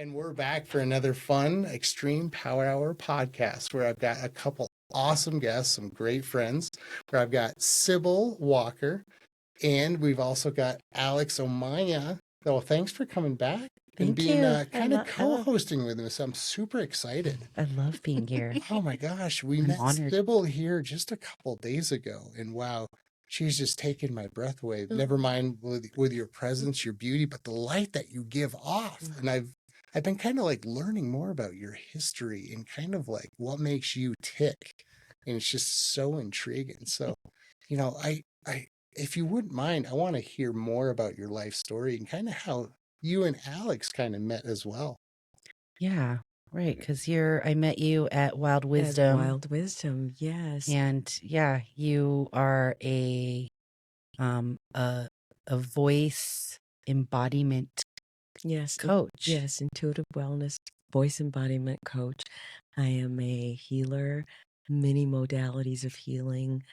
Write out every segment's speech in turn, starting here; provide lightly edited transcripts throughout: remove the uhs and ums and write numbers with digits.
And we're back for another fun Extreme Power Hour podcast where I've got a couple awesome guests, some great friends, where I've got Sybil Walker and we've also got Alex Omaya. So thanks for coming back and Thank being you. kind of co-hosting with us. I'm super excited. I love being here. Oh my gosh, we I'm met honored. Sybil here just a couple days ago, and wow, she's just taken my breath away. Never mind with your presence, your beauty, but the light that you give off. And I've been kind of like learning more about your history and kind of like what makes you tick. And it's just so intriguing. So, I if you wouldn't mind, I want to hear more about your life story and kind of how you and Alex kind of met as well. Yeah, right. Because I met you at Wild As Wisdom. Wild Wisdom, yes. And yeah, you are a voice embodiment Yes. coach. Yes, intuitive wellness, voice embodiment coach. I am a healer, many modalities of healing,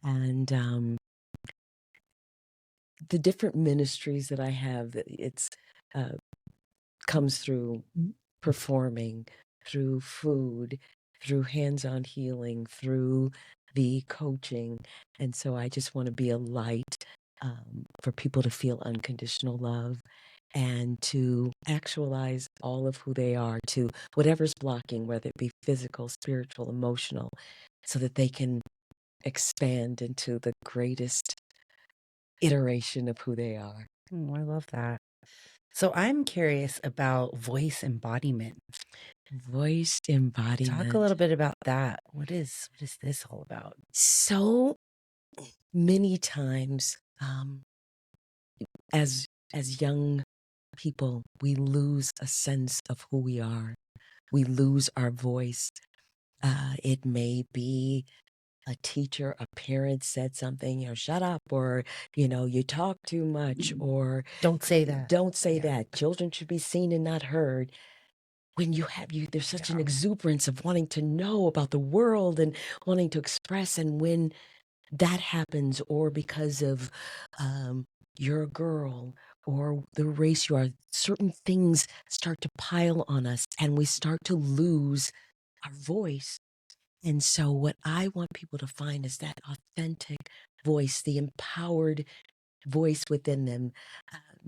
and the different ministries that I have, it's comes through performing, through food, through hands-on healing, through the coaching. And so I just want to be a light for people to feel unconditional love and to actualize all of who they are, to whatever's blocking, whether it be physical, spiritual, emotional, so that they can expand into the greatest iteration of who they are. Oh, I love that. So I'm curious about voice embodiment. Voice embodiment. Talk a little bit about that. What is this all about? So many times, as young people, we lose a sense of who we are. We lose our voice. It may be a teacher, a parent said something, shut up, or, you talk too much, or Don't say that. Don't say that. Children should be seen and not heard. When there's such an exuberance of wanting to know about the world and wanting to express, and when that happens, or because of you're a girl or the race you are, certain things start to pile on us and we start to lose our voice. And so what I want people to find is that authentic voice, the empowered voice within them.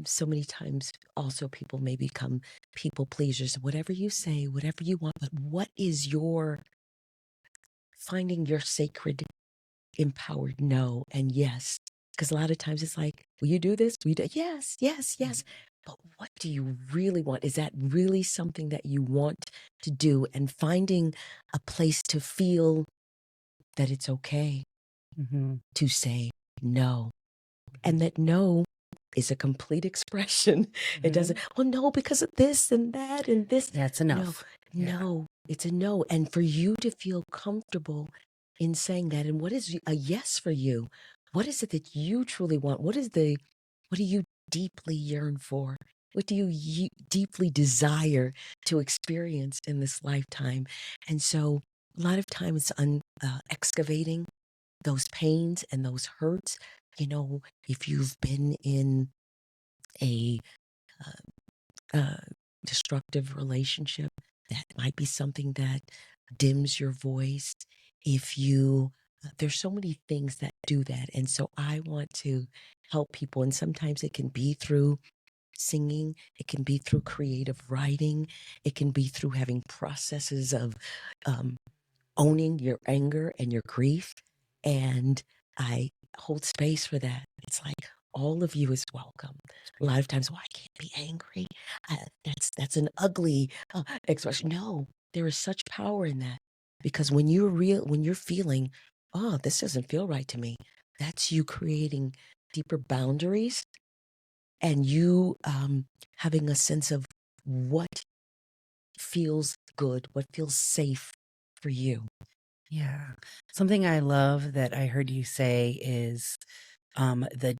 So many times also people may become people pleasers. Whatever you say, whatever you want, but what is finding your sacred empowered no and yes? Because a lot of times it's like, will you do this? Will you do? Yes, yes, yes. But what do you really want? Is that really something that you want to do? And finding a place to feel that it's okay to say no. And that no is a complete expression. It doesn't, well, no, because of this and that and this. That's enough. No, it's a no. And for you to feel comfortable in saying that, and what is a yes for you? What is it that you truly want? What do you deeply yearn for? What do you deeply desire to experience in this lifetime? And so a lot of times excavating those pains and those hurts, if you've been in a destructive relationship, that might be something that dims your voice. There's so many things that do that. And so I want to help people. And sometimes it can be through singing. It can be through creative writing. It can be through having processes of owning your anger and your grief. And I hold space for that. It's like all of you is welcome. A lot of times, I can't be angry. That's an ugly expression. No, there is such power in that, because when you're feeling, oh, this doesn't feel right to me, that's you creating deeper boundaries and you having a sense of what feels good, what feels safe for you. Yeah. Something I love that I heard you say is something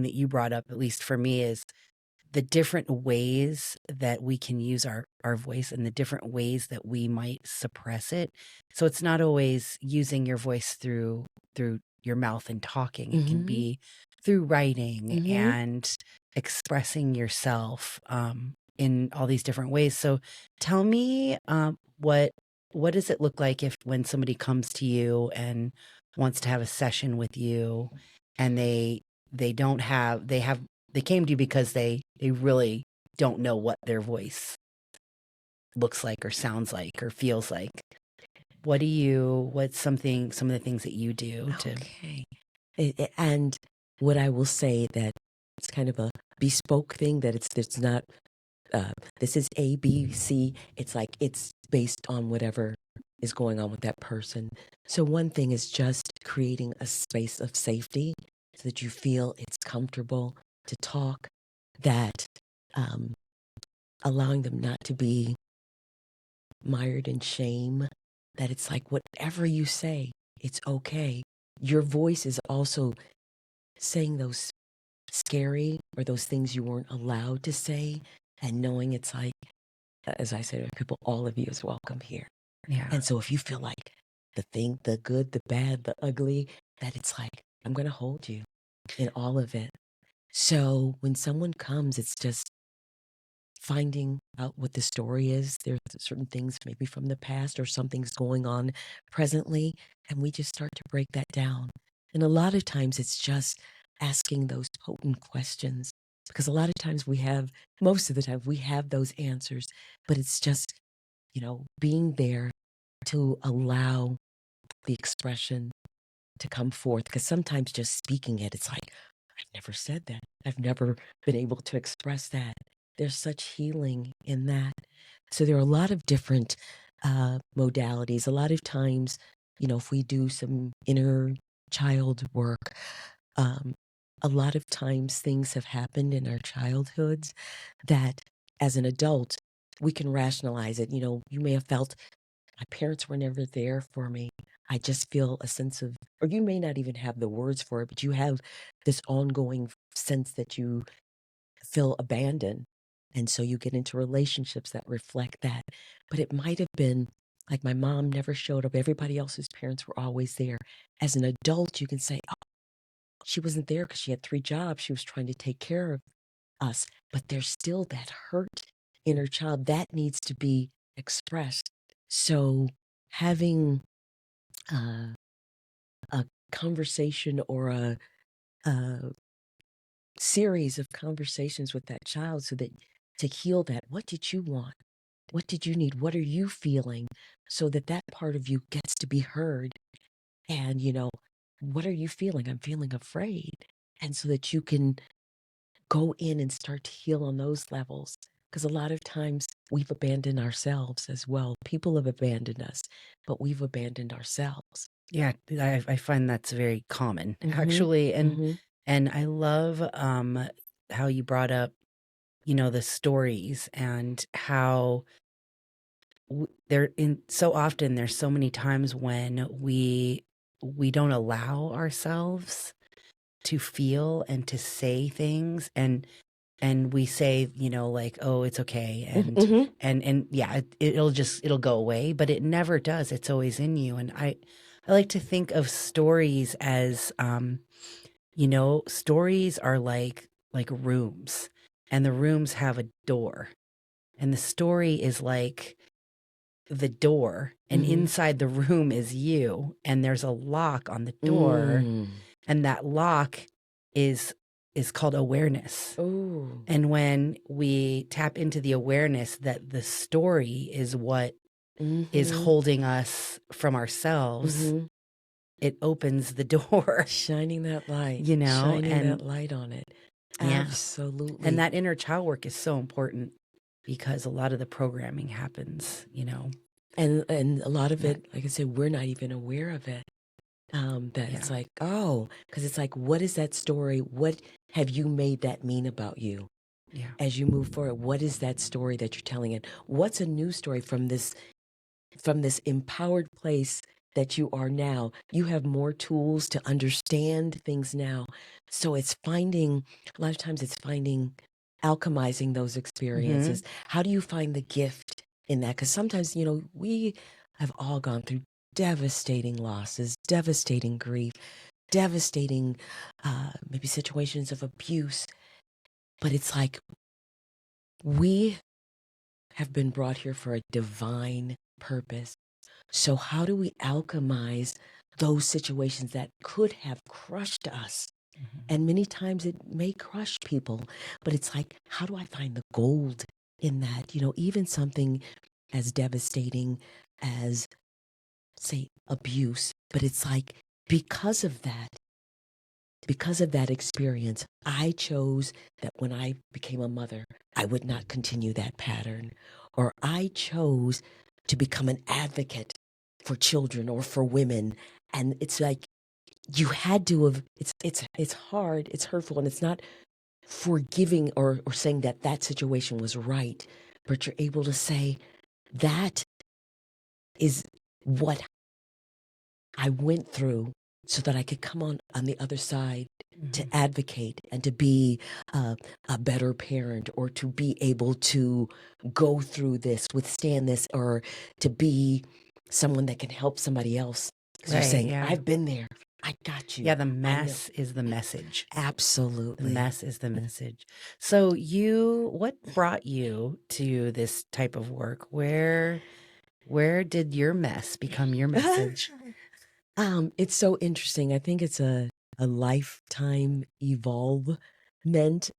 that you brought up, at least for me, is the different ways that we can use our voice and the different ways that we might suppress it. So it's not always using your voice through your mouth and talking. It can be through writing and expressing yourself in all these different ways. So tell me, what does it look like if when somebody comes to you and wants to have a session with you, and they don't have they came to you because they really don't know what their voice looks like or sounds like or feels like. What's some of the things that you do to Okay. And what I will say that it's kind of a bespoke thing, that it's not, this is A, B, C. It's like it's based on whatever is going on with that person. So one thing is just creating a space of safety so that you feel it's comfortable to talk, that allowing them not to be mired in shame, that it's like whatever you say, it's okay. Your voice is also saying those scary or those things you weren't allowed to say, and knowing it's like, as I say to people, all of you is welcome here. yeah. And so if you feel like the thing, the good, the bad, the ugly, that it's like, I'm going to hold you in all of it. So when someone comes, it's just finding out what the story is. There's certain things maybe from the past or something's going on presently, and we just start to break that down. And a lot of times it's just asking those potent questions, because a lot of times most of the time we have those answers, but it's just, being there to allow the expression to come forth. Because sometimes just speaking it, it's like, I've never said that. I've never been able to express that. There's such healing in that. So there are a lot of different modalities. A lot of times, if we do some inner child work, a lot of times things have happened in our childhoods that as an adult, we can rationalize it. You may have felt, my parents were never there for me. I just feel a sense of, or you may not even have the words for it, but you have this ongoing sense that you feel abandoned. And so you get into relationships that reflect that. But it might have been like my mom never showed up. Everybody else's parents were always there. As an adult, you can say, oh, she wasn't there because she had 3 jobs. She was trying to take care of us. But there's still that hurt in her child that needs to be expressed. So having a conversation or a series of conversations with that child, so that to heal that, what did you want? What did you need? What are you feeling? So that part of you gets to be heard. And, what are you feeling? I'm feeling afraid. And so that you can go in and start to heal on those levels. Because a lot of times we've abandoned ourselves as well. People have abandoned us, but we've abandoned ourselves. Yeah, I find that's very common, Mhm, actually, mhm, and I love how you brought up, the stories, and how so often there's so many times when we don't allow ourselves to feel and to say things, and we say, like, oh, it's okay, mhm, and yeah, it'll go away, but it never does. It's always in you. And I like to think of stories as stories are like rooms, and the rooms have a door, and the story is like the door, and mhm. inside the room is you, and there's a lock on the door, Mm. and that lock is called awareness. Oh. And when we tap into the awareness that the story is what is Mhm, holding us from ourselves, mhm. it opens the door, Shining that light, shining that and light on it. yeah. And Absolutely. that inner child work is so important, because a lot of the programming happens. And a lot of that, it, like I said, we're not even aware of it. That yeah, it's like, oh, because it's like, what is that story? What have you made that mean about you? yeah. As you move forward, what is that story that you're telling it? What's a new story from this empowered place that you are now? You have more tools to understand things now. So it's finding, a lot of times it's finding, alchemizing those Hmm. experiences. How do you find the gift in that? Because sometimes, we have all gone through devastating losses, devastating grief, devastating maybe situations of abuse. But it's like we have been brought here for a divine purpose. So how do we alchemize those situations that could have crushed us? And many times it may crush people, but it's like, how do I find the gold in that? You know, even something as devastating as, say, abuse, but it's like, because of that experience, I chose that when I became a mother, I would not continue that pattern. Or I chose to become an advocate for children or for women. And it's like, you had to have, it's hard, it's hurtful, and it's not forgiving or saying that that situation was right, but you're able to say, that is what I went through so that I could come on the other side to advocate and to be a better parent, or to be able to go through this, withstand this, or to be someone that can help somebody else. Because you're Right, saying, yeah. I've been there. I got you. Yeah, the I know. mess is the message. The Absolutely. mess is the message. So what brought you to this type of work? Where did your mess become your message? It's so interesting. I think it's a lifetime evolvement.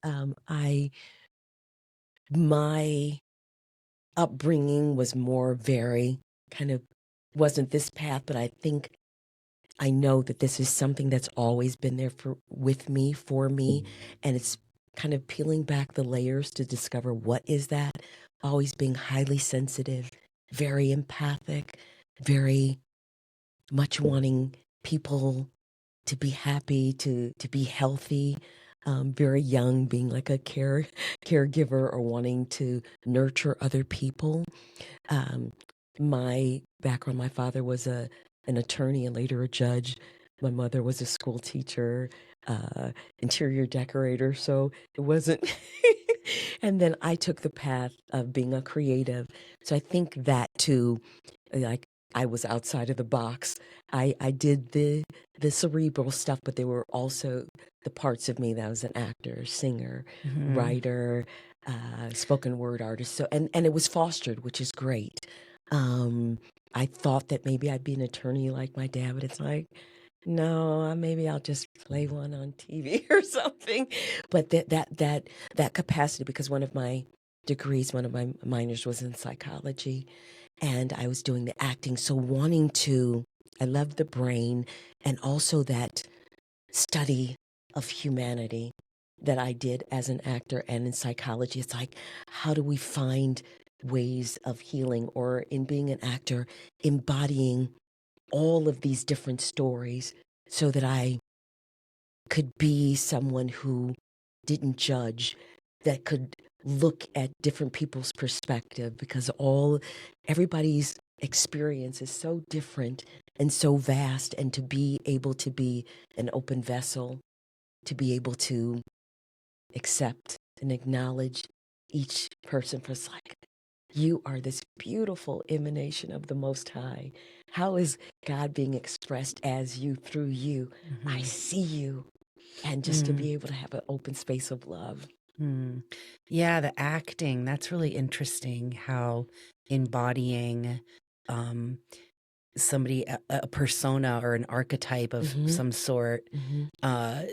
My upbringing was more very kind of, wasn't this path, but I know that this is something that's always been there for me, and it's kind of peeling back the layers to discover what is that. Always being highly sensitive, very empathic, very much wanting people to be happy, to be healthy. Very young, being like a caregiver, or wanting to nurture other people. My background, my father was an attorney and later a judge. My mother was a school teacher, interior decorator, so it wasn't. And then I took the path of being a creative. So I think that too, like, I was outside of the box. I did the cerebral stuff, but there were also the parts of me that was an actor, singer, writer, spoken word artist. So and it was fostered, which is great. I thought that maybe I'd be an attorney like my dad, but it's like, no, maybe I'll just play one on TV or something. But that capacity, because one of my degrees, one of my minors was in psychology, and I was doing the acting. So I love the brain, and also that study of humanity that I did as an actor and in psychology. It's like, how do we find ways of healing, or in being an actor, embodying all of these different stories so that I could be someone who didn't judge, that could look at different people's perspective, because everybody's experience is so different and so vast, and to be able to be an open vessel, to be able to accept and acknowledge each person for, like, you are this beautiful emanation of the Most High. How is God being expressed as you, through you? I see you. And just to be able to have an open space of love. Yeah, the acting, that's really interesting, how embodying somebody, a persona or an archetype of some sort, I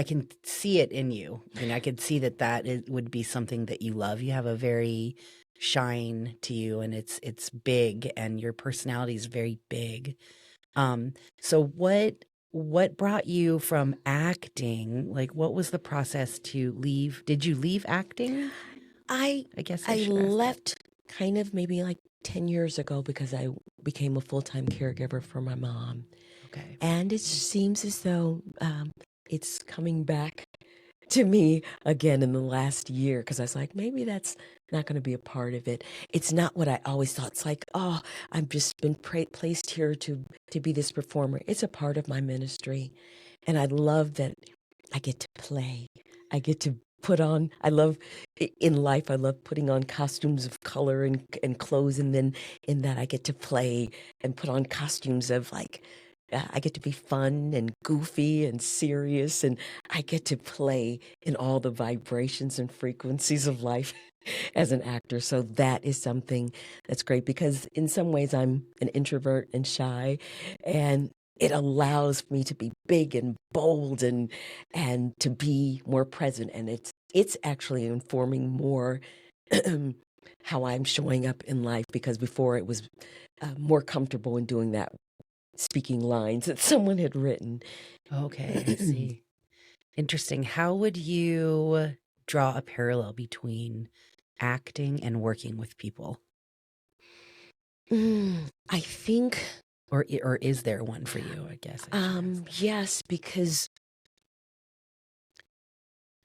can see it in you. I can see that would be something that you love. You have a very shine to you, and it's big, and your personality is very big. So what brought you from acting? Like, what was the process to leave? Did you leave acting? I guess I should ask that. left kind of maybe like 10 years ago, because I became a full-time caregiver for my mom. Okay. And it seems as though it's coming back to me again in the last year, because I was like, maybe that's not going to be a part of it. It's not what I always thought. It's like, oh, I've just been placed here to be this performer. It's a part of my ministry. And I love that I get to play. I get to put on, in life, I love putting on costumes of color and clothes. And then in that, I get to play and put on costumes of, like, I get to be fun and goofy and serious, and I get to play in all the vibrations and frequencies of life as an actor. So that is something that's great because in some ways I'm an introvert and shy, and it allows me to be big and bold and to be more present. And it's actually informing more how I'm showing up in life, because before it was more comfortable in doing that, speaking lines that someone had written. Okay, I see. Interesting. How would you draw a parallel between acting and working with people? I think, Or is there one for you, I guess I should ask that. yes, because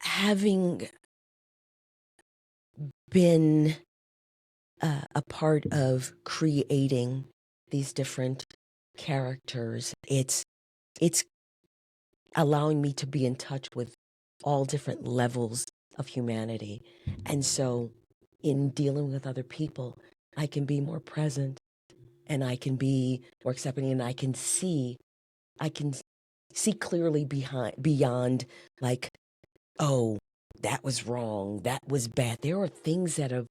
having been a part of creating these different characters, it's allowing me to be in touch with all different levels of humanity. And so in dealing with other people, I can be more present, and I can be more accepting, and I can see clearly beyond, like, oh, that was wrong, that was bad. There are things that have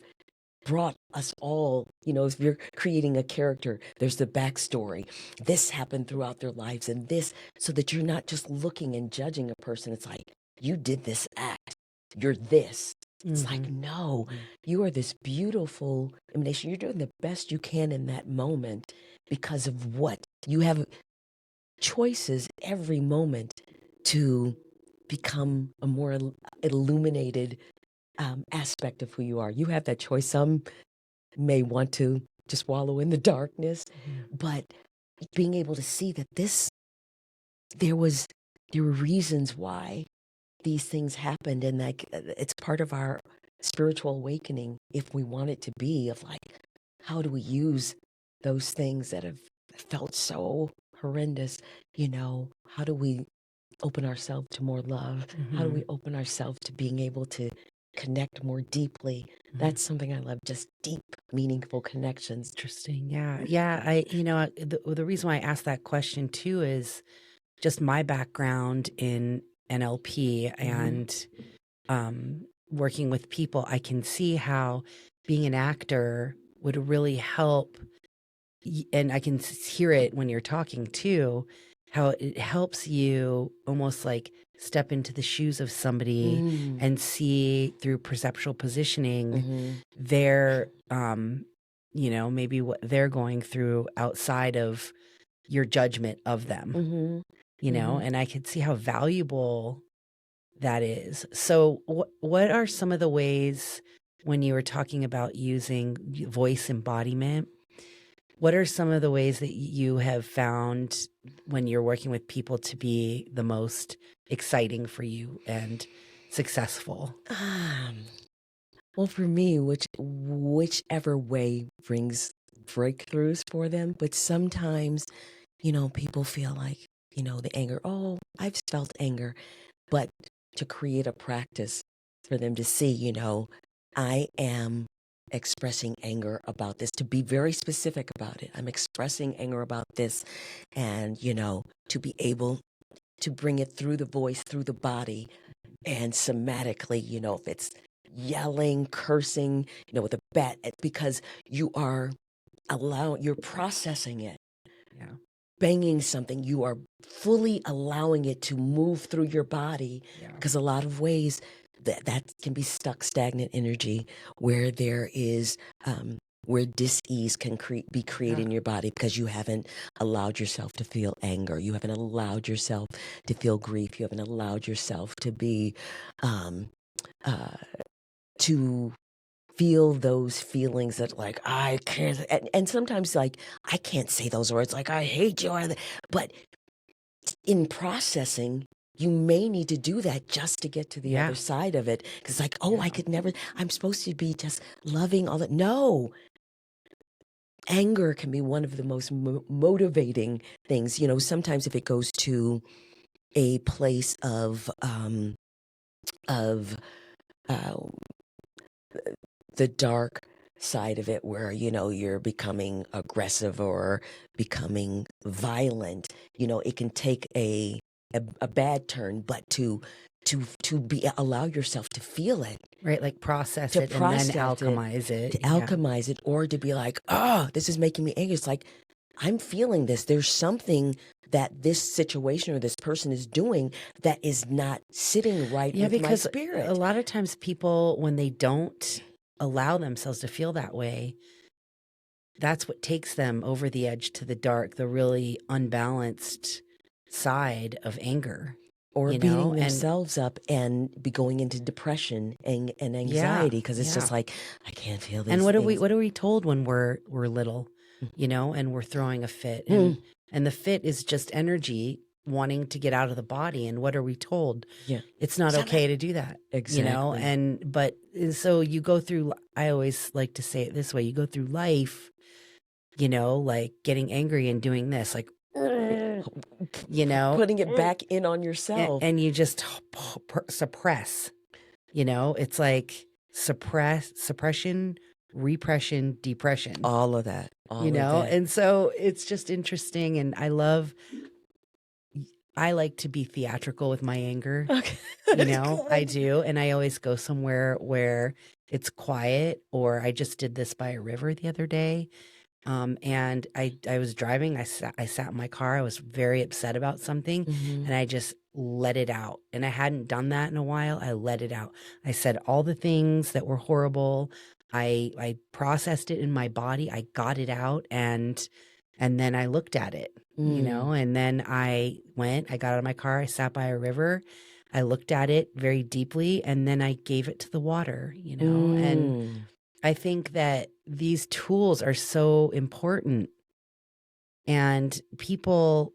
brought us all, if you're creating a character, there's the backstory. This happened throughout their lives, and this, so that you're not just looking and judging a person. It's like, you did this act, you're this. It's like, no, you are this beautiful emanation. You're doing the best you can in that moment because of what you have, choices every moment to become a more illuminated aspect of who you are. You have that choice. Some may want to just wallow in the darkness, but being able to see that there were reasons why these things happened, and like it's part of our spiritual awakening, if we want it to be, of like, how do we use those things that have felt so horrendous? How do we open ourselves to more love? How do we open ourselves to being able to connect more deeply? That's something I love, just deep, meaningful connections. Interesting. Yeah. Yeah. The reason why I asked that question too is just my background in NLP and working with people. I can see how being an actor would really help. And I can hear it when you're talking too, how it helps you almost like step into the shoes of somebody and see through perceptual positioning their, maybe what they're going through outside of your judgment of them, and I could see how valuable that is. So what are some of the ways, when you were talking about using voice embodiment, what are some of the ways that you have found when you're working with people to be the most exciting for you and successful? Well, for me, whichever way brings breakthroughs for them, but sometimes, people feel like, the anger, oh, I've felt anger, but to create a practice for them to see, I am expressing anger about this, to be very specific about it. I'm expressing anger about this, and, to be able to bring it through the voice, through the body, and somatically, if it's yelling, cursing, with a bat, because you're processing it. Yeah. Banging something, you are fully allowing it to move through your body, because a lot of ways that can be stuck, stagnant energy, where there is where dis-ease can be created in your body, because you haven't allowed yourself to feel anger, you haven't allowed yourself to feel grief, you haven't allowed yourself to be to feel those feelings that, like, I can't, and sometimes, like, I can't say those words, like, I hate you, but in processing, you may need to do that just to get to the other side of it. Because, like, oh, I could never, I'm supposed to be just loving all that. No, anger can be one of the most motivating things. Sometimes if it goes to a place of uh, the dark side of it where, you're becoming aggressive or becoming violent. It can take a bad turn, but to be allow yourself to feel it, Right, like process to it and then process it, alchemize it. to Yeah. alchemize it, or to be like, oh, this is making me angry. It's like, I'm feeling this. There's something that this situation or this person is doing that is not sitting right Yeah, with my because spirit. a lot of times people, when they don't allow themselves to feel that way, that's what takes them over the edge to the dark, the really unbalanced side of anger. Or you beating know, and themselves up and be going into depression and yeah, anxiety because it's yeah. just like, I can't feel these And what things. are we told when we're little, and we're throwing a fit, and the fit is just energy wanting to get out of the body. And what are we told? Yeah. It's not Stop okay it. to do that. Exactly. And so you go through, I always like to say it this way, you go through life, like getting angry and doing this, like, Putting it back in on yourself. and you just suppress, it's like suppression, repression, depression, All of that. All of that. and so it's just interesting. And I like to be theatrical with my anger. Okay. I do. And I always go somewhere where it's quiet, or I just did this by a river the other day. And I was driving, I sat in my car. I was very upset about something, and I just let it out. And I hadn't done that in a while. I let it out. I said all the things that were horrible. I processed it in my body. I got it out, and then I looked at it, and then I got out of my car. I sat by a river. I looked at it very deeply, and then I gave it to the water, and I think that these tools are so important, and people,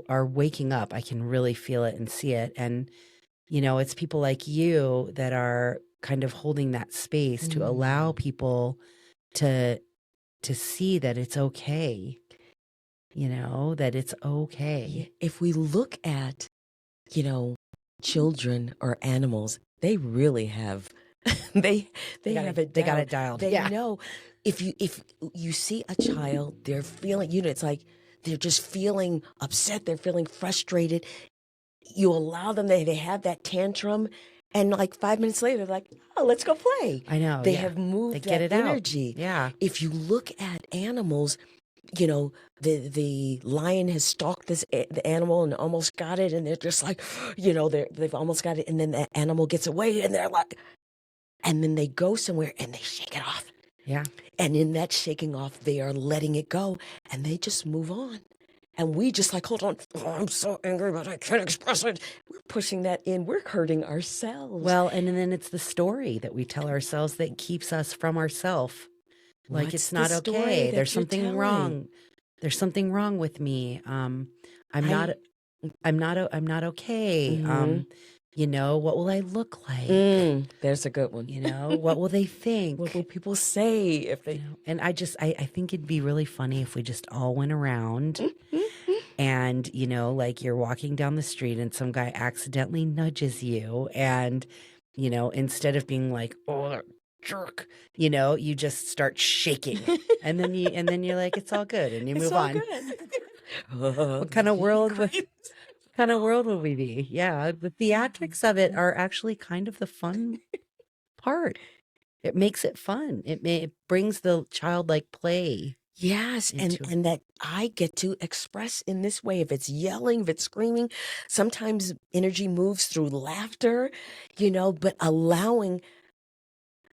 are waking up. I can really feel it and see it. And, it's people like you that are kind of holding that space to allow people to see that it's okay, that it's okay. If we look at, children or animals, they really have they have it They got down. it dialed. They Yeah. know if you see a child, they're feeling, it's like they're just feeling upset, they're feeling frustrated. You allow them, they have that tantrum, and like 5 minutes later, they're like, oh, let's go play. I know. They yeah. have moved They get that it out. energy. Yeah. If you look at animals, the lion has stalked the animal and almost got it, and they're just like, they've almost got it, and then the animal gets away, and they're like, and then they go somewhere and they shake it off. Yeah. And in that shaking off, they are letting it go, and they just move on. And we just like, hold on, oh, I'm so angry, but I can't express it. We're pushing that in. We're hurting ourselves. Well, and then it's the story that we tell ourselves that keeps us from ourselves. Like, What's it's the not story okay. that There's you're something telling? wrong. There's something wrong with me. I'm not okay. What will I look like? There's a good one. What will they think? What will people say if they? And I think it'd be really funny if we just all went around and, like you're walking down the street and some guy accidentally nudges you, and, instead of being like, oh, that jerk, you just start shaking, and then you're like, it's all good, and you move on. What kind of world would we be? Yeah, the theatrics of it are actually kind of the fun part. It makes it fun. It brings the childlike play. Yes, and that I get to express in this way. If it's yelling, if it's screaming, sometimes energy moves through laughter, but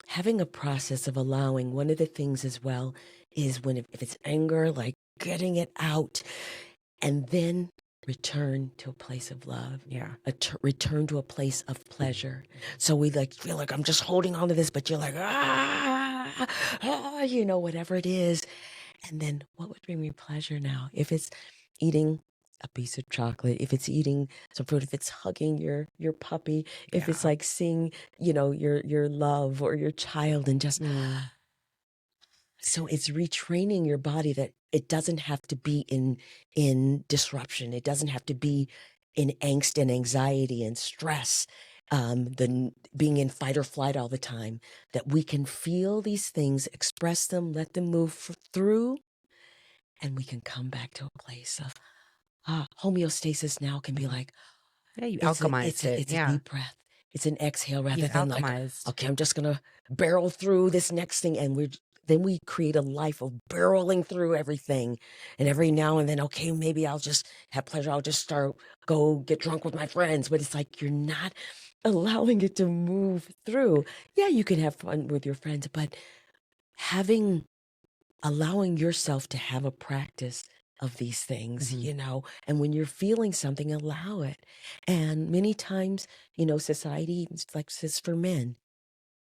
having a process of allowing. One of the things as well is if it's anger, like getting it out, and then return to a place of love. Yeah. Return to a place of pleasure. So we feel like I'm just holding on to this, but you're like, whatever it is. And then what would bring me pleasure now? If it's eating a piece of chocolate, if it's eating some fruit, if it's hugging your puppy, if it's like seeing, your love or your child, and just so it's retraining your body that it doesn't have to be in disruption. It doesn't have to be in angst and anxiety and stress. being in fight or flight all the time, that we can feel these things, express them, let them move through, and we can come back to a place of homeostasis. Now can be like, Yeah, you it's a alchemized it. it's a Yeah. deep breath. It's an exhale rather You've than like, alchemized. okay, I'm just gonna barrel through this next thing, and then we create a life of barreling through everything. And every now and then, okay, maybe I'll just have pleasure. I'll just go get drunk with my friends. But it's like you're not allowing it to move through. Yeah, you can have fun with your friends, but allowing yourself to have a practice of these things, Mhm. and when you're feeling something, allow it. And many times, society like says for men,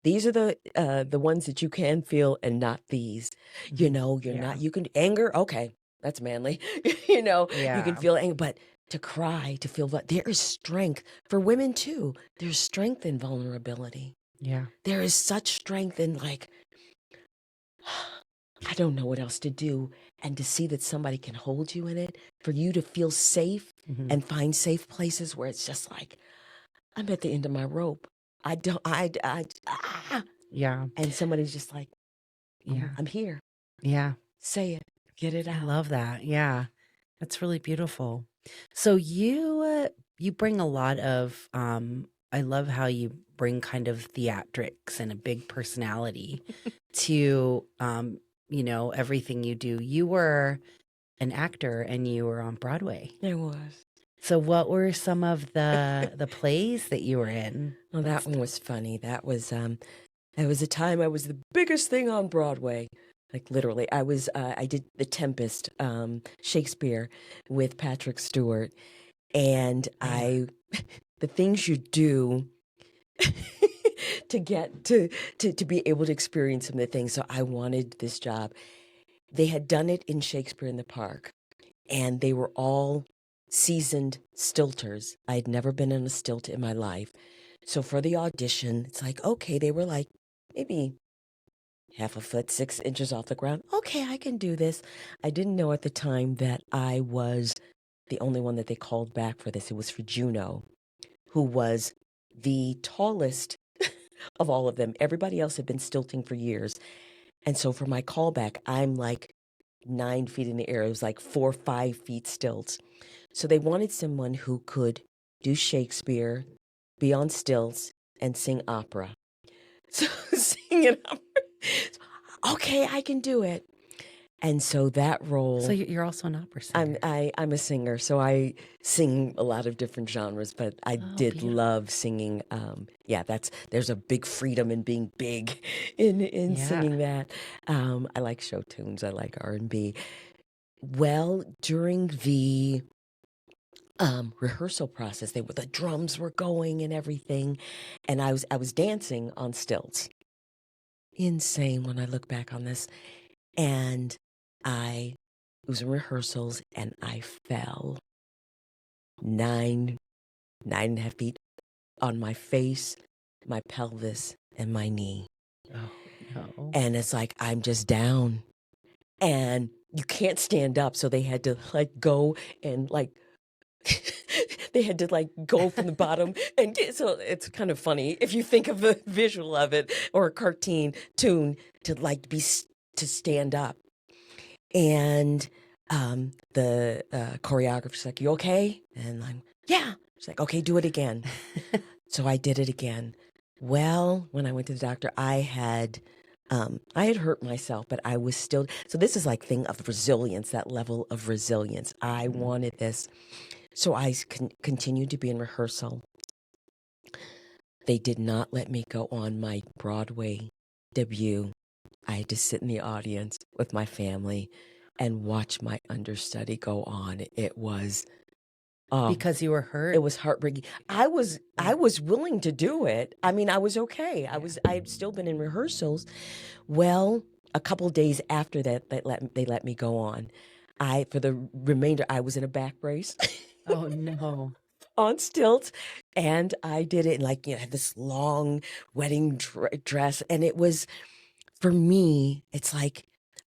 these are the ones that you can feel and not these. Mhm. You're Yeah. not, you can anger, okay, that's manly. You can Yeah. feel anger, but to cry, to feel, but there is strength for women too. There's strength in vulnerability. Yeah. There is such strength in like, I don't know what else to do. And to see that somebody can hold you in it, for you to feel safe Mhm. and find safe places where it's just like, I'm at the end of my rope. I don't, Yeah. and somebody's just like, Yeah. I'm here. Yeah. Say it, get it I out. love that. Yeah. That's really beautiful. So you bring a lot of I love how you bring kind of theatrics and a big personality to everything you do. You were an actor and you were on Broadway. There was. So what were some of the plays that you were in? Well, that one was funny. That was a time I was the biggest thing on Broadway. Like literally, I did The Tempest, Shakespeare with Patrick Stewart, and Yeah. the things you do to get to be able to experience some of the things. So I wanted this job. They had done it in Shakespeare in the Park, and they were all seasoned stilters. I had never been on a stilt in my life. So for the audition, it's like, okay, they were like maybe half a foot, 6 inches off the ground. Okay, I can do this. I didn't know at the time that I was the only one that they called back for this. It was for Juno, who was the tallest of all of them. Everybody else had been stilting for years. And so for my callback, I'm like 9 feet in the air. It was like 4 or 5 feet stilts. So they wanted someone who could do Shakespeare, be on stilts, and sing opera. So singing opera. Okay, I can do it. And so that role. So you're also an opera singer. I'm a singer, so I sing a lot of different genres, but I did beautiful. love singing. There's a big freedom in being big in Yeah. singing that. I like show tunes. I like R&B. Well, during the rehearsal process, the drums were going and everything, and I was dancing on stilts. Insane when I look back on this, and I was in rehearsals and I fell 9.5 feet on my face, my pelvis, and my knee. Oh no. And it's like, I'm just down and you can't stand up. So they had to like go and like, they had to like go from the bottom. And so it's kind of funny if you think of the visual of it or a cartoon tune to like to stand up. And the choreographer's like, you okay? And I'm, yeah. She's like, okay, do it again. So I did it again. Well, when I went to the doctor, I had hurt myself, but I was still, so this is like thing of resilience, that level of resilience. I wanted this. So I continued to be in rehearsal. They did not let me go on my Broadway debut. I had to sit in the audience with my family and watch my understudy go on. It was Because you were hurt. it was heartbreaking. I was willing to do it. I mean, I was okay. I had still been in rehearsals. Well, a couple days after that, they let me go on. For the remainder, I was in a back brace. Oh no. On stilts, and I did it in like, had this long wedding dress, and it was, for me, it's like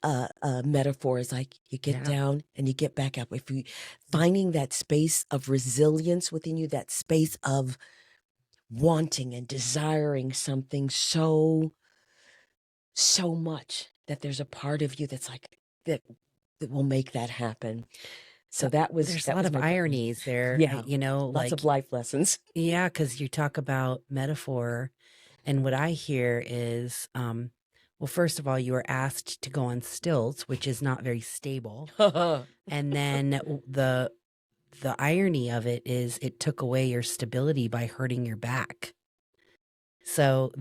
a metaphor. Is like you get down and you get back up. If you finding that space of resilience within you, that space of wanting and desiring something so much that there's a part of you that's like that will make that happen. So There's a lot of my ironies there, yeah, lots lots like, of life lessons. yeah, because you talk about metaphor, and what I hear is, well, first of all, you were asked to go on stilts, which is not very stable. And then the irony of it is it took away your stability by hurting your back. So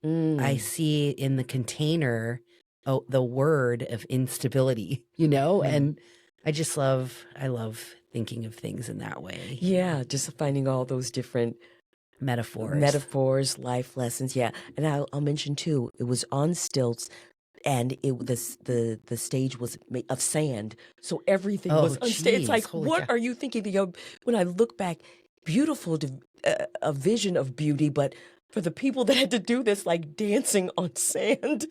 I see in the container, the word of instability, and I love thinking of things in that way. Yeah, just finding all those different Metaphors. life lessons. Yeah, and I'll mention too, it was on stilts, and the stage was made of sand, so everything was Oh, unstable. It's like, geez. Holy what cow. are you thinking? When I look back, beautiful, a vision of beauty, but for the people that had to do this, like dancing on sand.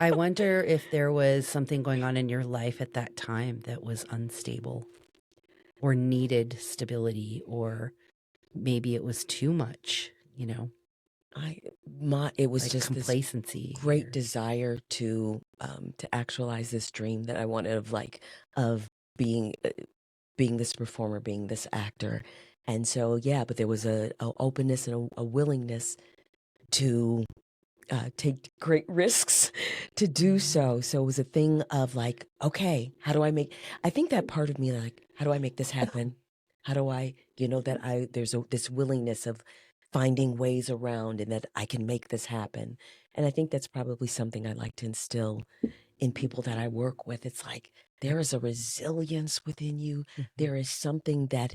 I wonder if there was something going on in your life at that time that was unstable or needed stability, or maybe it was too much, It was like just this complacency. great desire to actualize this dream that I wanted of being being this performer, being this actor. And so, yeah, but there was a openness and a willingness to take great risks to do so. So it was a thing of like, okay, I think that part of me, like, how do I make this happen? How do I, there's this willingness of finding ways around and that I can make this happen. And I think that's probably something I like to instill in people that I work with. It's like, there is a resilience within you. There is something that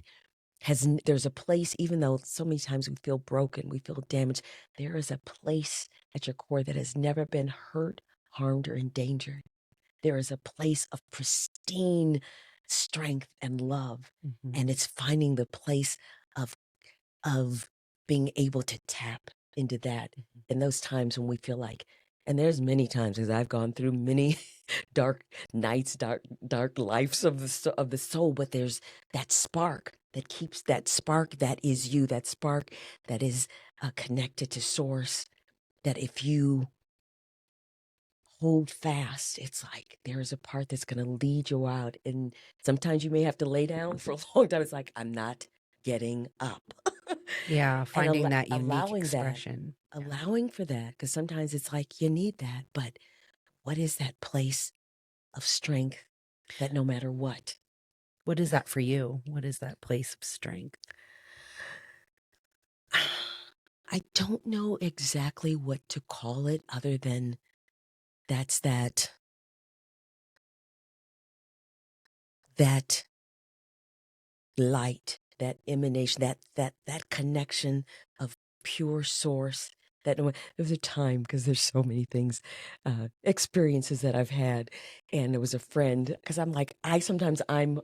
there's a place, even though so many times we feel broken, we feel damaged, there is a place at your core that has never been hurt, harmed, or endangered. There is a place of pristine strength and love. And it's finding the place of being able to tap into that in those times when we feel like, and there's many times, because I've gone through many dark nights, dark lives of the soul, but there's that spark that keeps, that spark that is you, that spark that is connected to source, that if you hold fast, it's like there's a part that's going to lead you out. And sometimes you may have to lay down for a long time. It's like, I'm not getting up. Yeah, finding And that unique allowing expression. allowing for that, because sometimes it's like you need that. But what is that place of strength that no matter what? What is that for you? What is that place of strength? I don't know exactly what to call it other than that's that light, that emanation, that connection of pure source. That there was a time, because there's so many things, experiences that I've had, and there was a friend, because I'm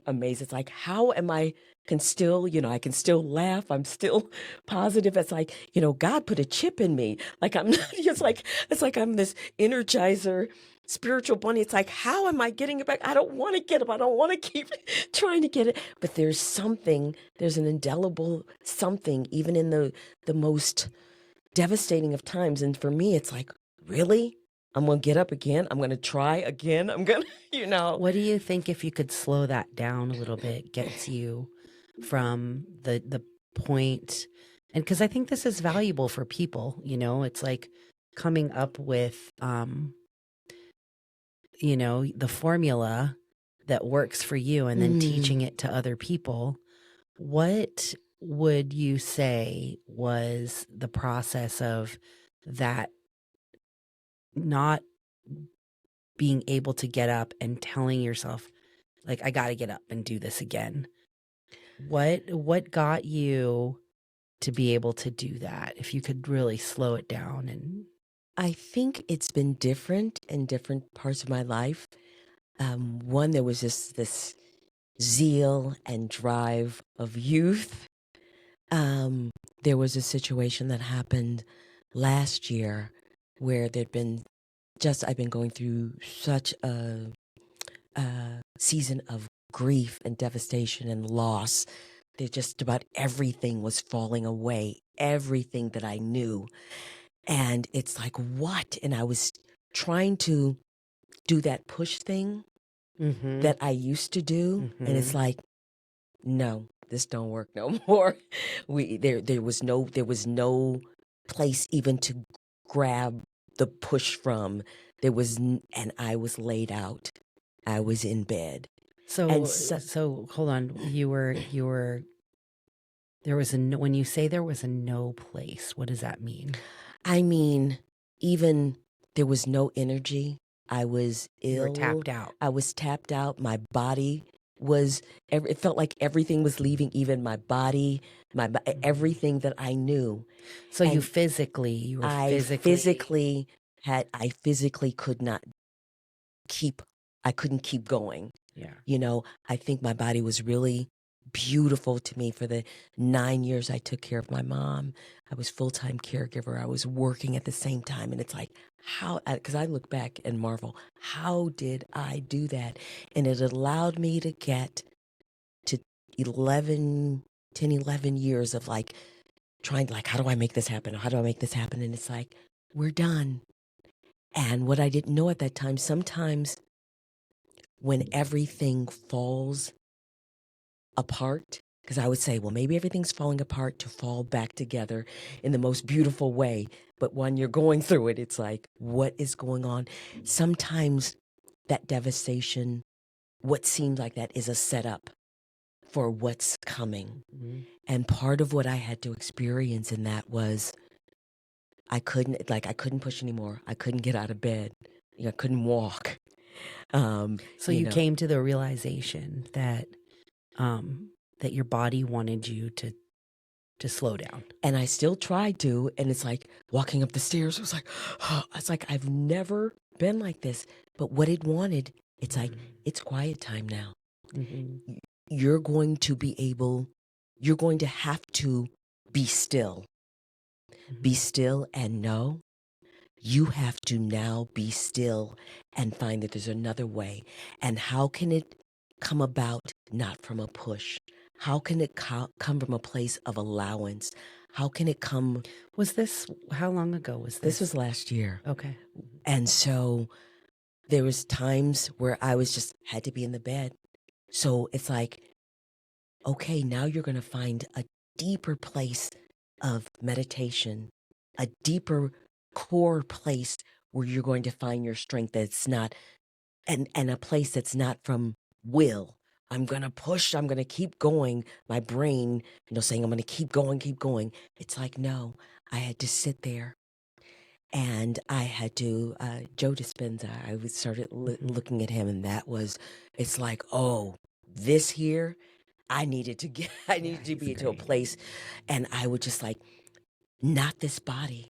amazed. It's like, how am I can still, I can still laugh. I'm still positive. It's like, God put a chip in me. Like I'm not, it's like I'm this energizer spiritual bunny. It's like, how am I getting it back? I don't want to get up. I don't want to keep trying to get it. But there's an indelible something, even in the most devastating of times. And for me, it's like, really? I'm going to get up again. I'm going to try again. I'm going to, What do you think, if you could slow that down a little bit, gets you from the point? And because I think this is valuable for people, it's like coming up with, the formula that works for you and then teaching it to other people. What would you say was the process of that, not being able to get up and telling yourself, like, I got to get up and do this again? What got you to be able to do that, if you could really slow it down? And I think it's been different in different parts of my life. One, there was just this zeal and drive of youth. There was a situation that happened last year where I've been going through such a season of grief and devastation and loss there just about everything was falling away, everything that I knew. And it's like, what? And I was trying to do that push thing Mm-hmm. that I used to do. And it's Mm-hmm. like, no, this don't work no more. There was no place even to grab the push from. And I was laid out. I was in bed. So, And so, so hold on. You were, there was a, when you say there was a no place, what does that mean? I mean, even there was no energy. I was You were ill. tapped out. I was tapped out. My body was, it felt like everything was leaving, even my body, everything that I knew. So you And were I physically, I physically could not keep, I couldn't keep going. yeah. You know, I think my body was really beautiful to me for the 9 years I took care of my mom. I was full-time caregiver. I was working at the same time. And it's like, how, because I look back and marvel, how did I do that? And it allowed me to get to 11 years of like trying to like, how do I make this happen? How do I make this happen? And it's like, we're done. And what I didn't know at that time, sometimes when everything falls apart, because I would say, well, maybe everything's falling apart to fall back together in the most beautiful way. But when you're going through it, it's like, what is going on? Sometimes that devastation, what seemed like that is a setup for what's coming. Mm-hmm. And part of what I had to experience in that was I couldn't push anymore. I couldn't get out of bed. I couldn't walk. So you came to the realization that that your body wanted you to slow down. And I still tried to, and it's like walking up the stairs. It was like, it's like I've never been like this. But what it wanted, it's like, it's quiet time now. Mm-hmm. You're going to have to be still. Mm-hmm. Be still and know. You have to now be still and find that there's another way. And how can it come about not from a push? How can it come from a place of allowance? How can it come? Was this, how long ago was this? This was last year. Okay. And so there was times where I was just had to be in the bed. So it's like, okay, now you're going to find a deeper place of meditation, a deeper core place where you're going to find your strength that's not, and a place that's not from will. I'm going to push, I'm going to keep going. My brain, saying I'm going to keep going. It's like, no, I had to sit there and I had to, Joe Dispenza, started looking at him, and it's like, oh, this here, I needed to be into a place, and I would just like, not this body,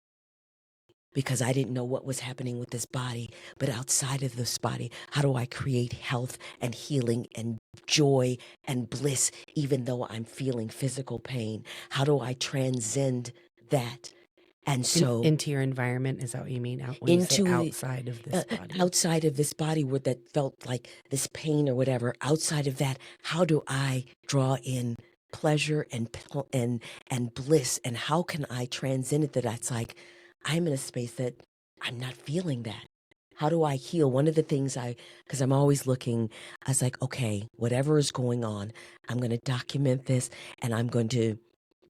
because I didn't know what was happening with this body, but outside of this body, how do I create health and healing and joy and bliss, even though I'm feeling physical pain? How do I transcend that? And so into your environment, is that what you mean? When you say outside of this body? Outside of this body where that felt like this pain or whatever, outside of that, how do I draw in pleasure and bliss? And how can I transcend it that it's like, I'm in a space that I'm not feeling that. How do I heal? One of the things because I'm always looking, I was like, okay, whatever is going on, I'm going to document this, and I'm going to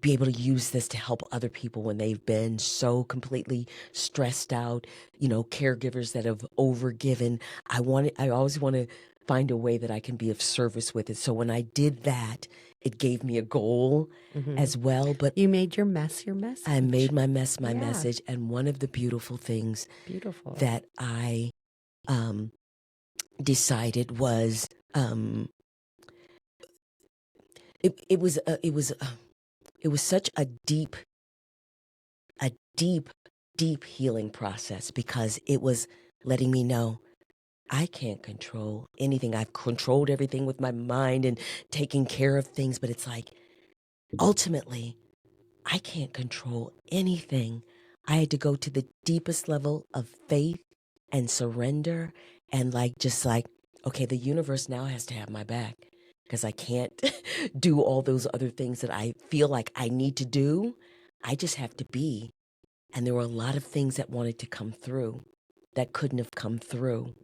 be able to use this to help other people when they've been so completely stressed out, caregivers that have overgiven. I always want to find a way that I can be of service with it. So when I did that, it gave me a goal as well. But you made your mess your message. I made my mess my message. And one of the beautiful things that I decided was it was such a deep, deep healing process, because it was letting me know I can't control anything. I've controlled everything with my mind and taking care of things, but it's like, ultimately, I can't control anything. I had to go to the deepest level of faith and surrender, and just like, okay, the universe now has to have my back. because I can't do all those other things that I feel like I need to do. I just have to be. And there were a lot of things that wanted to come through that couldn't have come through.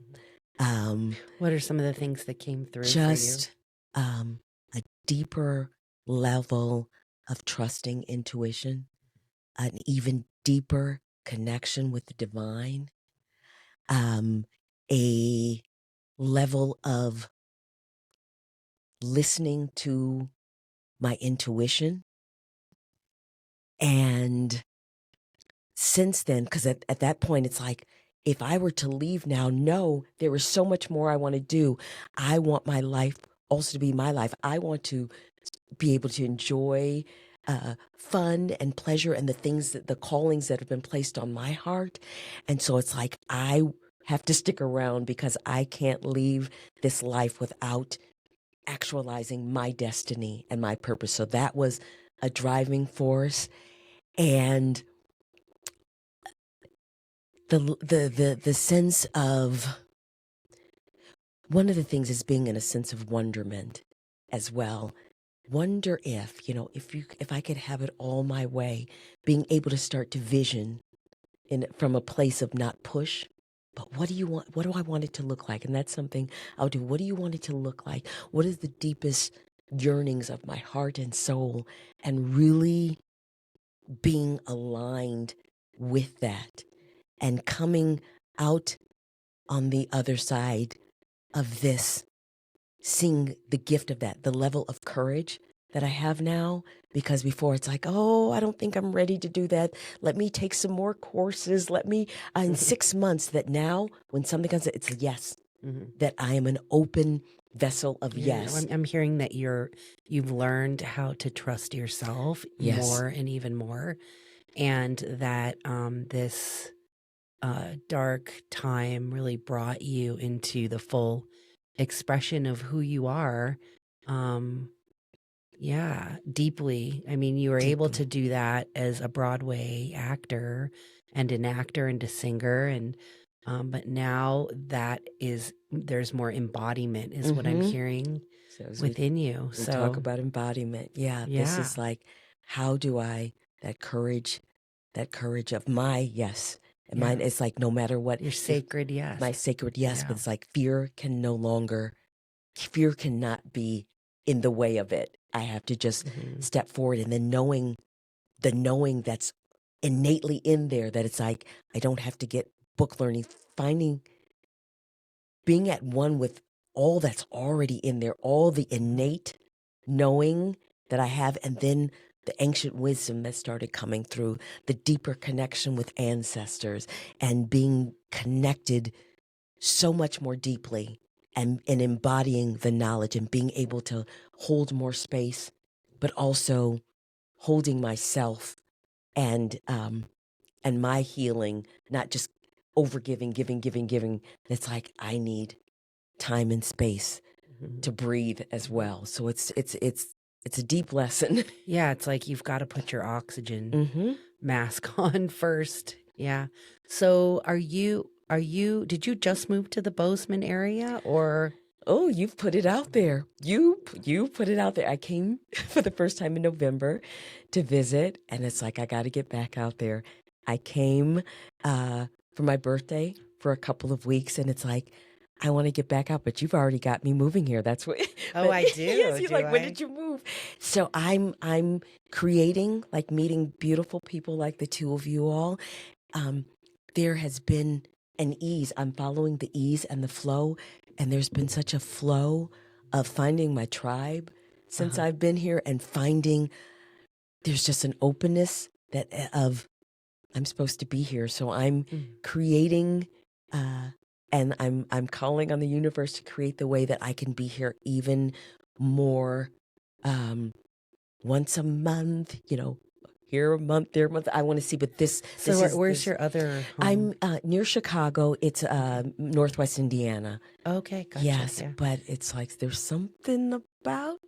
What are some of the things that came through for you? Just a deeper level of trusting intuition, an even deeper connection with the divine, a level of listening to my intuition. And since then, because at that point, it's like, if I were to leave now, no, there is so much more I want to do. I want my life also to be my life. I want to be able to enjoy fun and pleasure and the things that the callings that have been placed on my heart. And so it's like, I have to stick around because I can't leave this life without actualizing my destiny and my purpose. So that was a driving force. And the sense of, one of the things is being in a sense of wonderment as well. Wonder if, if I could have it all my way, being able to start to vision from a place of not push, but what do you want? What do I want it to look like? And that's something I'll do. What do you want it to look like? What is the deepest yearnings of my heart and soul? And really being aligned with that and coming out on the other side of this, seeing the gift of that, the level of courage that I have now, because before it's like, oh, I don't think I'm ready to do that. Let me take some more courses. Let me, in 6 months, that now when something comes, it's a yes, that I am an open vessel of yes. I'm hearing that you've learned how to trust yourself more and even more. And that this dark time really brought you into the full expression of who you are. Deeply. I mean, you were able to do that as a Broadway actor and a singer. And but now that there's more embodiment is what I'm hearing within you. We So talk about embodiment. This is like, how do I, that courage of my yes. And mine is like, no matter what. Your sacred yes. My sacred yes. But it's like, fear cannot be in the way of it. I have to just step forward, and then knowing that's innately in there, that it's like, I don't have to get book learning, being at one with all that's already in there, all the innate knowing that I have, and then the ancient wisdom that started coming through, the deeper connection with ancestors, and being connected so much more deeply, and embodying the knowledge, and being able to hold more space, but also holding myself and my healing, not just overgiving, giving. It's like, I need time and space to breathe as well. So it's a deep lesson. Yeah, it's like you've got to put your oxygen mask on first. Yeah. So did you just move to the Bozeman area, or? Oh, you've put it out there. You put it out there. I came for the first time in November to visit, and it's like, I got to get back out there. I came for my birthday for a couple of weeks, and it's like, I want to get back out, but you've already got me moving here. That's what. Oh, I do. Yes, you're like, when did you move? So I'm creating, like, meeting beautiful people like the two of you all. There has been an ease. I'm following the ease and the flow, and there's been such a flow of finding my tribe since I've been here, and finding there's just an openness that of, I'm supposed to be here. So I'm creating. And I'm calling on the universe to create the way that I can be here even more, once a month, here a month, there a month. I want to see, but this. So where's your other home? I'm near Chicago. It's Northwest Indiana. Okay, gotcha. Yes, but it's like, there's something about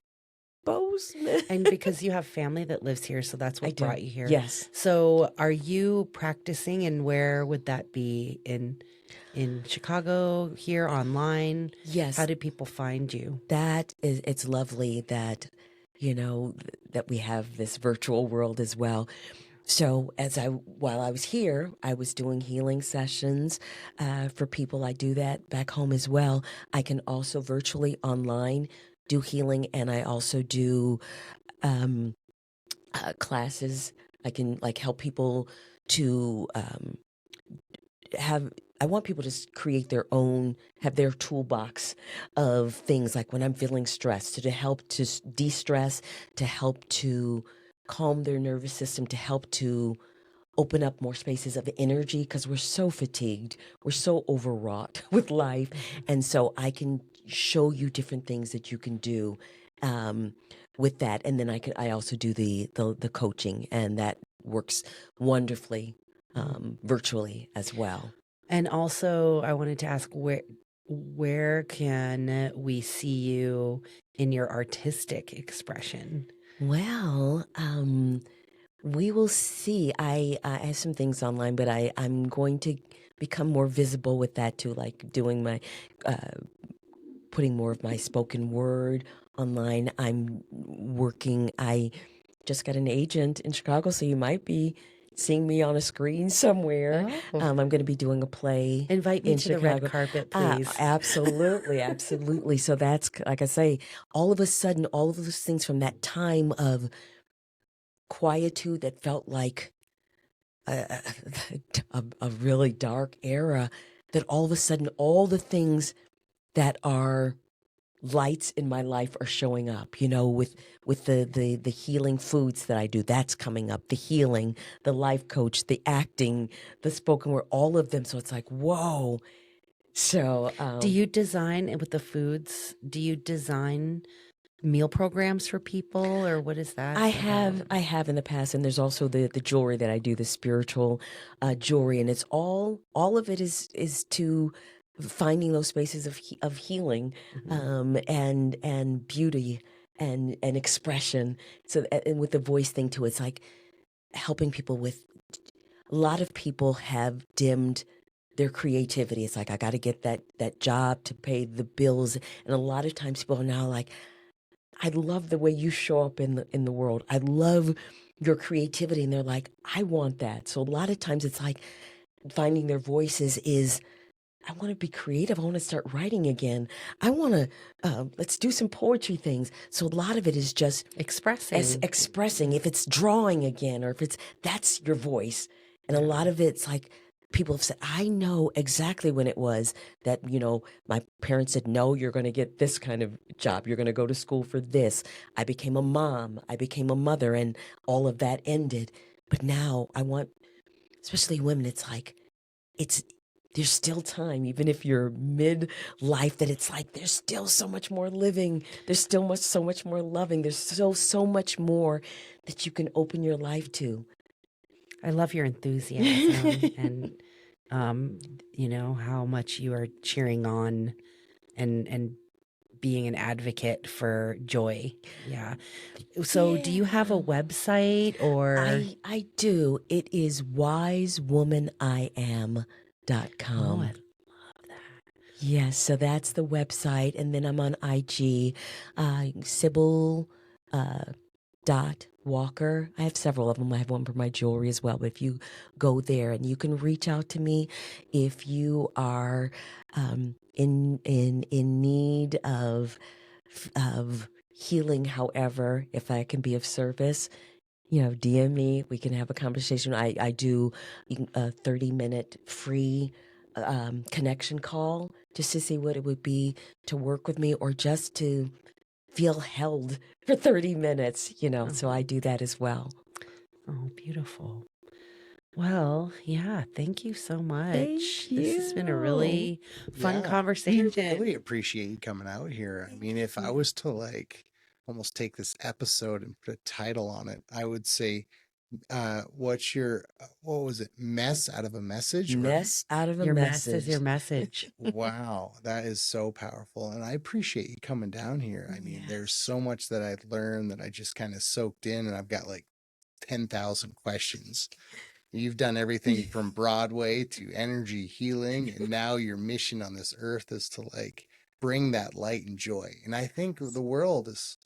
Bozeman. And because you have family that lives here, so that's I what do. brought you here. Yes. So are you practicing, and where would that be? In Chicago, here, online? Yes. How do people find you? That is, it's lovely that, that we have this virtual world as well. So while I was here, I was doing healing sessions for people. I do that back home as well. I can also virtually online do healing, and I also do um, classes. I can like help people to have. I want people to create their own, have their toolbox of things like when I'm feeling stressed, to help to de-stress, to help to calm their nervous system, to help to open up more spaces of energy because we're so fatigued, we're so overwrought with life. And so I can show you different things that you can do with that. And then I also do the coaching, and that works wonderfully virtually as well. And also, I wanted to ask where can we see you in your artistic expression? Well, we will see. I have some things online, but I'm going to become more visible with that too, like doing my putting more of my spoken word online. I just got an agent in Chicago, so you might be seeing me on a screen somewhere. Oh. I'm going to be doing a play. Invite me in to the red Chicago. carpet, please. Absolutely, absolutely. So that's, like I say, all of a sudden, all of those things from that time of quietude that felt like a, a really dark era, that all of a sudden, all the things that are lights in my life are showing up, with the healing foods that I do. That's coming up. The healing, the life coach, the acting, the spoken word, all of them. So it's like, whoa. So Do you design with the foods? Do you design meal programs for people, or what is that? I have in the past, and there's also the jewelry that I do, the spiritual jewelry, and it's all of it is to finding those spaces of healing, and beauty and expression. So and with the voice thing too, it's like helping people with. A lot of people have dimmed their creativity. It's like, I got to get that job to pay the bills, and a lot of times people are now like, I love the way you show up in the world. I love your creativity. And they're like, I want that. So a lot of times it's like finding their voices is, I want to be creative. I want to start writing again. I want to, let's do some poetry things. So a lot of it is just expressing. If it's drawing again, or if that's your voice. And a lot of it's like, people have said, I know exactly when it was that, my parents said, no, you're going to get this kind of job. You're going to go to school for this. I became a mom. I became a mother, and all of that ended. But now I want, especially women, it's like, there's still time, even if you're mid-life, that it's like, there's still so much more living. There's still so much more loving. There's so much more that you can open your life to. I love your enthusiasm and how much you are cheering on and being an advocate for joy. Yeah. So do you have a website, or? I do. It is wisewomaniam.com. Oh, I love that. Yes, so that's the website. And then I'm on IG, Sybil Walker. I have several of them. I have one for my jewelry as well. But if you go there, and you can reach out to me if you are in need of healing. However, if I can be of service, DM me. We can have a conversation. I do a 30-minute free connection call just to see what it would be to work with me, or just to feel held for 30 minutes, so I do that as well. Oh, beautiful. Well, yeah, thank you so much. Thank This has been a really fun I conversation. really appreciate you coming out here. I mean, if I was to almost take this episode and put a title on it, I would say What's your what was it? Mess out of a message? Or Mess out of a Your mess is your message. message. wow, that is so powerful. And I appreciate you coming down here. I mean, there's Yes. so much that I've learned that I just kind of soaked in, and I've got like 10,000 questions. You've done everything from Broadway to energy healing, and now your mission on this earth is to like bring that light and joy. And I think the world is,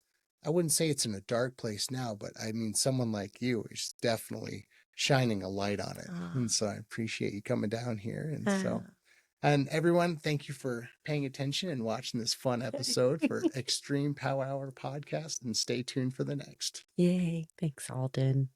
I wouldn't say it's in a dark place now, but I mean, someone like you is definitely shining a light on it. Ah, And so I appreciate you coming down here. And so, ah. and everyone, thank you for paying attention and watching this fun episode for Extreme Power Hour podcast. And stay tuned for the next. Yay. Thanks, Alden.